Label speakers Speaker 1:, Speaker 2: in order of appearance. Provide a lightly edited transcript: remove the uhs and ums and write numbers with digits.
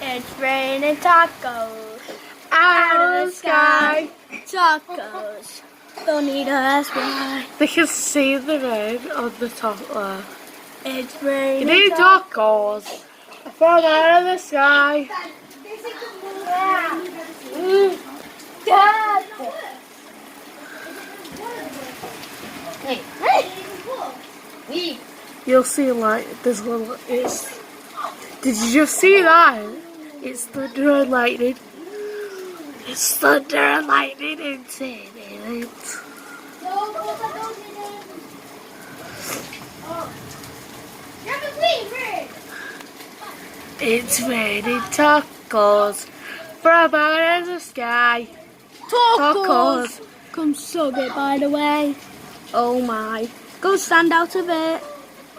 Speaker 1: It's raining tacos out of the sky. Tacos. Don't need us why.
Speaker 2: They can see the rain on the top there.
Speaker 1: It's raining.
Speaker 2: You need tacos from out of the sky.
Speaker 1: Hey.
Speaker 2: You'll see like there's little. Did you just see that? It's thunder and lightning. It's thunder and lightning inside it. It's raining tacos from out of the sky.
Speaker 1: Tacos. Come suck it by the way. Oh my. Go stand out of it.